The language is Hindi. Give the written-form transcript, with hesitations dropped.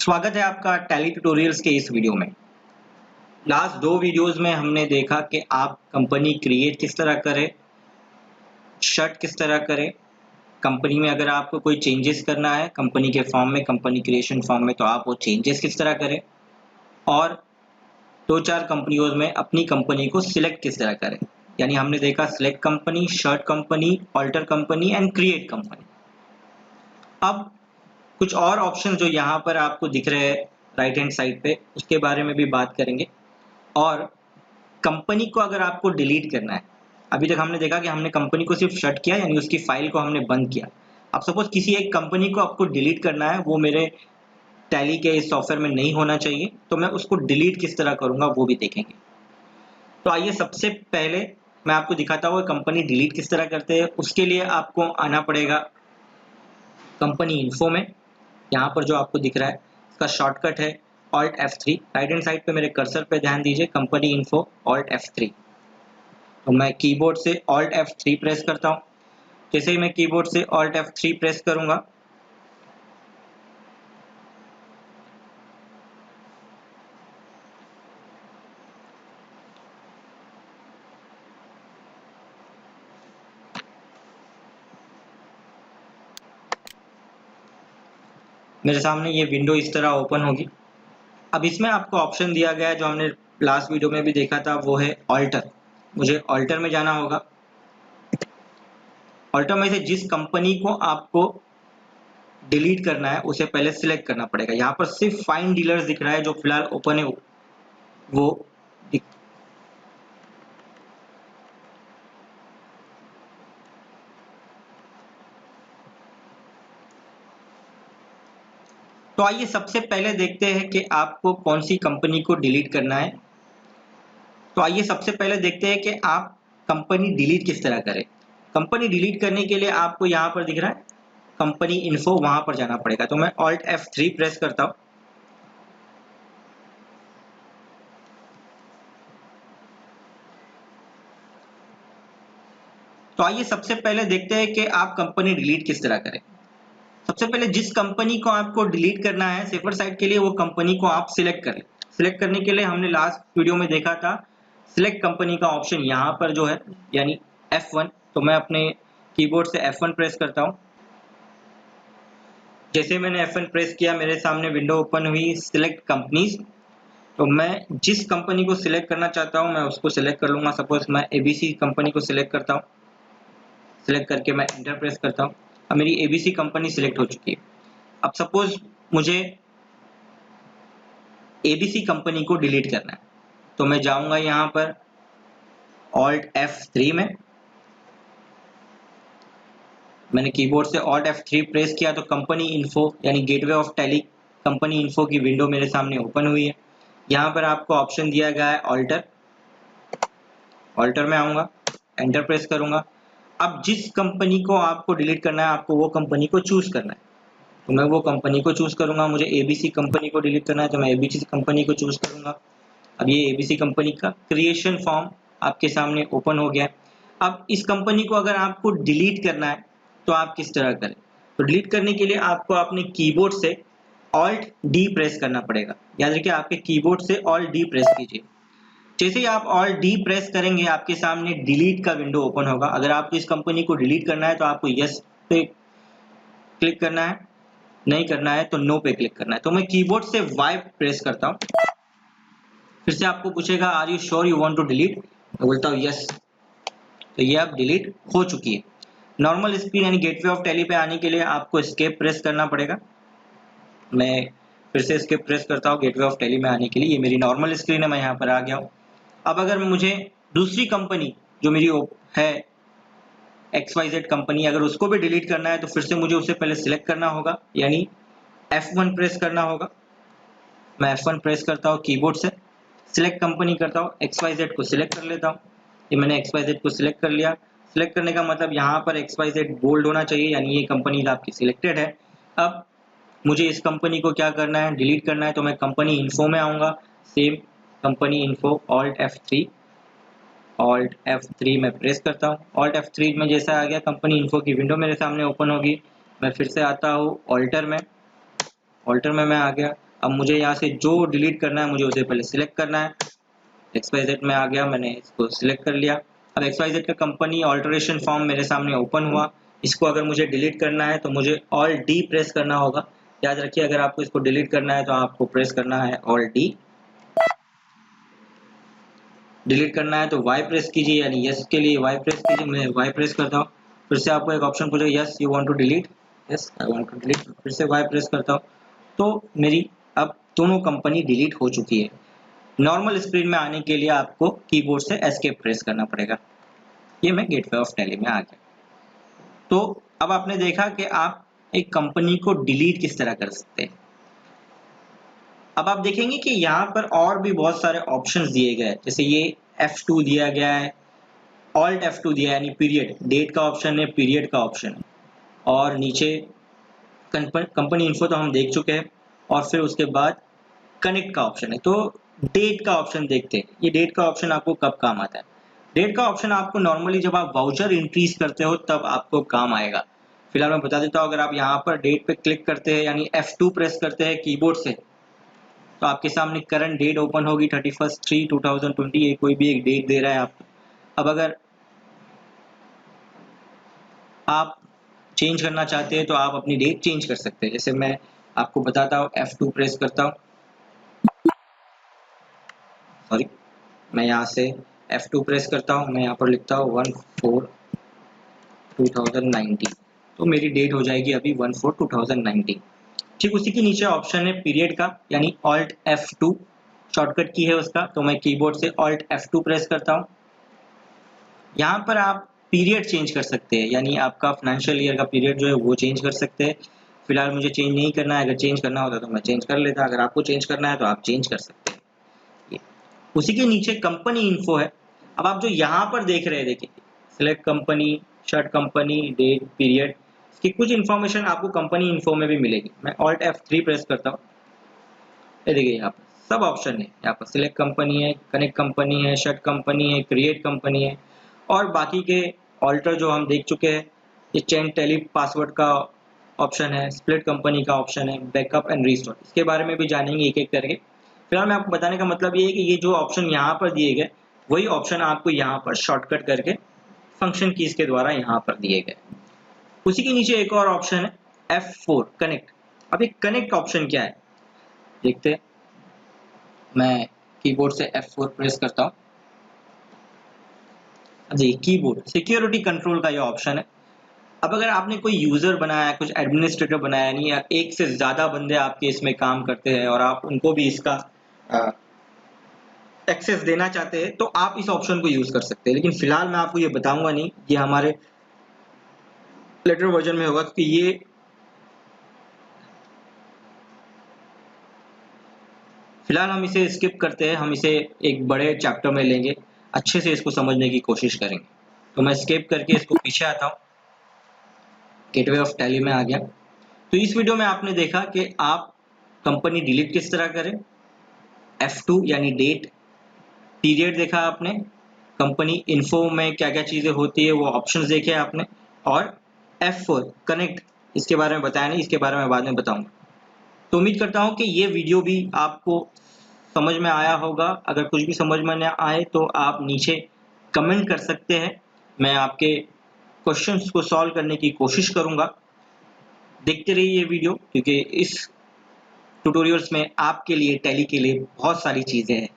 स्वागत है आपका टैली ट्यूटोरियल्स के इस वीडियो में। लास्ट दो वीडियोस में हमने देखा कि आप कंपनी क्रिएट किस तरह करें, शर्ट किस तरह करें, कंपनी में अगर आपको कोई चेंजेस करना है कंपनी के फॉर्म में, कंपनी क्रिएशन फॉर्म में, तो आप वो चेंजेस किस तरह करें और दो चार कंपनियों में अपनी कंपनी को सिलेक्ट किस तरह करें। यानी हमने देखा select company, shut company, alter company and create company. अब कुछ और ऑप्शन जो यहाँ पर आपको दिख रहे हैं राइट हैंड साइड पे, उसके बारे में भी बात करेंगे। और कंपनी को अगर आपको डिलीट करना है, अभी तक हमने देखा कि हमने कंपनी को सिर्फ शट किया, यानी उसकी फाइल को हमने बंद किया। अब सपोज किसी एक कंपनी को आपको डिलीट करना है, वो मेरे टैली के इस सॉफ्टवेयर में नहीं होना चाहिए, तो मैं उसको डिलीट किस तरह करूंगा वो भी देखेंगे। तो आइए सबसे पहले मैं आपको दिखाता हूँ कंपनी डिलीट किस तरह करते हैं। उसके लिए आपको आना पड़ेगा कंपनी इन्फो में। यहाँ पर जो आपको दिख रहा है इसका शॉर्टकट है Alt F3। Right hand side पे मेरे कर्सर पे ध्यान दीजिए, कंपनी इन्फो Alt F3। तो मैं कीबोर्ड से Alt F3 प्रेस करता हूँ। जैसे ही मैं कीबोर्ड से Alt F3 प्रेस करूंगा, मेरे सामने ये विंडो इस तरह ओपन होगी। अब इसमें आपको ऑप्शन दिया गया है जो हमने लास्ट वीडियो में भी देखा था, वो है ऑल्टर। मुझे ऑल्टर में जाना होगा। ऑल्टर में से जिस कंपनी को आपको डिलीट करना है उसे पहले सिलेक्ट करना पड़ेगा। यहाँ पर सिर्फ फाइंड डीलर्स दिख रहा है जो फिलहाल ओपन है, वो तो आइए सबसे पहले देखते हैं कि आपको कौन सी कंपनी को डिलीट करना है। तो आइए सबसे पहले देखते हैं कि आप कंपनी डिलीट किस तरह करें। कंपनी डिलीट करने के लिए आपको यहाँ पर दिख रहा है कंपनी इन्फो, वहां पर जाना पड़ेगा। तो मैं Alt F3 प्रेस करता हूँ। तो आइए सबसे पहले देखते हैं कि आप कंपनी डिलीट किस तरह करें। सबसे पहले जिस कंपनी को आपको डिलीट करना है सेफर साइड के लिए, वो कंपनी को आप सिलेक्ट करें। सिलेक्ट करने के लिए हमने लास्ट वीडियो में देखा था सिलेक्ट कंपनी का ऑप्शन यहाँ पर जो है, यानी F1। तो मैं अपने कीबोर्ड से F1 प्रेस करता हूँ। जैसे मैंने F1 प्रेस किया, मेरे सामने विंडो ओपन हुई सिलेक्ट कंपनीज। तो मैं जिस कंपनी को सिलेक्ट करना चाहता हूँ मैं उसको सिलेक्ट कर लूंगा। सपोज मैं ABC कंपनी को सिलेक्ट करता हूँ। सिलेक्ट करके मैं एंटर प्रेस करता हूँ। अब मेरी ABC कंपनी सिलेक्ट हो चुकी है। अब सपोज मुझे ABC कंपनी को डिलीट करना है, तो मैं जाऊंगा यहाँ पर Alt F3 में। मैंने कीबोर्ड से Alt F3 प्रेस किया तो कंपनी इन्फो यानी gateway of tally company info की विंडो मेरे सामने ओपन हुई है। यहाँ पर आपको ऑप्शन दिया गया है ऑल्टर। ऑल्टर में आऊंगा, एंटर प्रेस करूंगा। अब जिस कंपनी को आपको डिलीट करना है आपको वो कंपनी को चूज करना है। तो मैं वो कंपनी को चूज करूंगा। मुझे ABC कंपनी को डिलीट करना है तो मैं ABC कंपनी को चूज करूंगा। अब ये ABC कंपनी का क्रिएशन फॉर्म आपके सामने ओपन हो गया। अब इस कंपनी को अगर आपको डिलीट करना है तो आप किस तरह करें। तो डिलीट करने के लिए आपको अपने कीबोर्ड से Alt D प्रेस करना पड़ेगा। याद रखिए आपके कीबोर्ड से Alt D प्रेस कीजिए। जैसे ही आप Alt D प्रेस करेंगे आपके सामने डिलीट का विंडो ओपन होगा। अगर आपको इस कंपनी को डिलीट करना है तो आपको यस पे क्लिक करना है, नहीं करना है तो नो पे क्लिक करना है। तो मैं कीबोर्ड से Y प्रेस करता हूँ। फिर से आपको पूछेगा are you sure you want to delete, मैं बोलता हूँ यस। तो ये अब डिलीट हो चुकी है। नॉर्मल स्क्रीन यानी गेटवे ऑफ टैली पे आने के लिए आपको एस्केप प्रेस करना पड़ेगा। मैं फिर से एस्केप प्रेस करता हूँ गेटवे ऑफ टैली में आने के लिए। ये मेरी नॉर्मल स्क्रीन है, मैं यहाँ पर आ गया हूँ। अब अगर मुझे दूसरी कंपनी जो मेरी है XYZ कंपनी, अगर उसको भी डिलीट करना है तो फिर से मुझे उसे पहले सिलेक्ट करना होगा, यानी F1 प्रेस करना होगा। मैं F1 प्रेस करता हूँ कीबोर्ड से, सिलेक्ट कंपनी करता हूँ, XYZ को सिलेक्ट कर लेता हूँ। ये मैंने XYZ को सिलेक्ट कर लिया। सिलेक्ट करने का मतलब यहाँ पर XYZ बोल्ड होना चाहिए, यानी ये कंपनी आपकी सिलेक्टेड है। अब मुझे इस कंपनी को क्या करना है, डिलीट करना है। तो मैं कंपनी इन्फो में आऊँगा, same company info Alt F3 में प्रेस करता हूँ। Alt F3 में जैसा आ गया कंपनी इन्फो की विंडो मेरे सामने ओपन होगी। मैं फिर से आता हूँ ऑल्टर में। ऑल्टर में मैं आ गया। अब मुझे यहाँ से जो डिलीट करना है मुझे उसे पहले सिलेक्ट करना है। XYZ में आ गया, मैंने इसको सिलेक्ट कर लिया। अब XYZ का कंपनी ऑल्टरेशन फॉर्म मेरे सामने ओपन हुआ। इसको अगर मुझे डिलीट करना है तो मुझे ऑल्ट डी प्रेस करना होगा। याद रखिए, अगर आपको इसको डिलीट करना है तो आपको प्रेस करना है ऑल्ट डी। डिलीट करना है तो वाई प्रेस कीजिए, यानी यस के लिए वाई प्रेस कीजिए। मैं वाई प्रेस करता हूँ, फिर से आपको एक ऑप्शन पूछेगा yes you want to delete, yes I want to delete, फिर से वाई प्रेस करता हूँ। तो मेरी अब दोनों कंपनी डिलीट हो चुकी है। नॉर्मल स्क्रीन में आने के लिए आपको कीबोर्ड से एस्केप प्रेस करना पड़ेगा। ये मैं गेटवे ऑफ टैली में आ गया। तो अब आपने देखा कि आप एक कंपनी को डिलीट किस तरह कर सकते हैं। अब आप देखेंगे कि यहाँ पर और भी बहुत सारे ऑप्शंस दिए गए हैं, जैसे ये F2 दिया गया है, ऑल्ट F2 दिया है, यानी पीरियड, डेट का ऑप्शन है, पीरियड का ऑप्शन है, और नीचे कंपनी इन्फो तो हम देख चुके हैं, और फिर उसके बाद कनेक्ट का ऑप्शन है। तो डेट का ऑप्शन देखते हैं, ये डेट का ऑप्शन आपको कब काम आता है। डेट का ऑप्शन आपको नॉर्मली जब आप वाउचर इंक्रीज करते हो तब आपको काम आएगा। फिलहाल मैं बता देता हूँ, अगर आप यहाँ पर डेट पे क्लिक करते हैं यानी F2 प्रेस करते हैं कीबोर्ड से, तो आपके सामने करंट डेट ओपन होगी 31/3/2020। ये कोई भी एक डेट दे रहा है आपको। अब अगर आप चेंज करना चाहते हैं तो आप अपनी डेट चेंज कर सकते हैं। जैसे मैं आपको बताता हूँ, F2 प्रेस करता हूँ, सॉरी, मैं यहाँ से F2 प्रेस करता हूँ, मैं यहाँ पर लिखता हूँ 1/4/2019, तो मेरी डेट हो जाएगी अभी 1/4/2019। ठीक उसी के नीचे ऑप्शन है पीरियड का, यानी ऑल्ट F2 शॉर्टकट की है उसका, तो मैं कीबोर्ड से ऑल्ट F2 प्रेस करता हूँ। यहाँ पर आप पीरियड चेंज कर सकते हैं, यानी आपका फाइनेंशियल ईयर का पीरियड जो है वो चेंज कर सकते हैं। फिलहाल मुझे चेंज नहीं करना है, अगर चेंज करना होता तो मैं चेंज कर लेता, अगर आपको चेंज करना है तो आप चेंज कर सकते हैं। उसी के नीचे कंपनी इन्फो है। अब आप जो यहाँ पर देख रहे हैं, देखिए select company, shut company, date, period, इसकी कुछ इन्फॉर्मेशन आपको कंपनी इन्फो में भी मिलेगी। मैं ऑल्ट F3 प्रेस करता हूँ, ये देखिए यहाँ पर सब ऑप्शन है। यहाँ पर सिलेक्ट कंपनी है, कनेक्ट कंपनी है, शर्ट कंपनी है, क्रिएट कंपनी है, और बाकी के ऑल्टर जो हम देख चुके हैं। ये चेंज टेली पासवर्ड का ऑप्शन है, स्प्लिट कंपनी का ऑप्शन है, बैकअप एंड रीस्टोर, इसके बारे में भी जानेंगे एक एक करके। फिलहाल मैं आपको बताने का मतलब ये है कि ये जो ऑप्शन यहाँ पर दिए गए वही ऑप्शन आपको यहाँ पर शॉर्टकट करके फंक्शन कीज के द्वारा यहाँ पर दिए गए। उसी के नीचे एक और ऑप्शन है F4 कनेक्ट। अब ये कनेक्ट ऑप्शन क्या है देखते हैं। मैं कीबोर्ड से F4 प्रेस करता हूँ। जी, कीबोर्ड सिक्योरिटी कंट्रोल का ये ऑप्शन है। अब अगर आपने कोई यूजर बनाया, कुछ एडमिनिस्ट्रेटर बनाया, नहीं, या एक से ज्यादा बंदे आपके इसमें काम करते हैं और आप उनको भी इसका एक्सेस देना चाहते हैं, तो आप इस ऑप्शन को यूज कर सकते हैं। लेकिन फिलहाल मैं आपको ये बताऊंगा नहीं, ये हमारे लेटर वर्जन में होगा, क्योंकि ये फिलहाल हम इसे स्किप करते हैं, हम इसे एक बड़े चैप्टर में लेंगे, अच्छे से इसको समझने की कोशिश करेंगे। तो मैं स्किप करके इसको पीछे आता हूँ, गेटवे ऑफ टैली में आ गया। तो इस वीडियो में आपने देखा कि आप कंपनी डिलीट किस तरह करें, F2 यानी डेट, पीरियड देखा आपने, कंपनी इन्फो में क्या क्या चीजें होती है वो ऑप्शंस देखे आपने, और F4 कनेक्ट, इसके बारे में बताया नहीं, इसके बारे में बाद में बताऊंगा। तो उम्मीद करता हूं कि ये वीडियो भी आपको समझ में आया होगा। अगर कुछ भी समझ में न आए तो आप नीचे कमेंट कर सकते हैं, मैं आपके क्वेश्चंस को सॉल्व करने की कोशिश करूंगा। देखते रहिए ये वीडियो, क्योंकि इस ट्यूटोरियल्स में आपके लिए, टैली के लिए बहुत सारी चीजें हैं।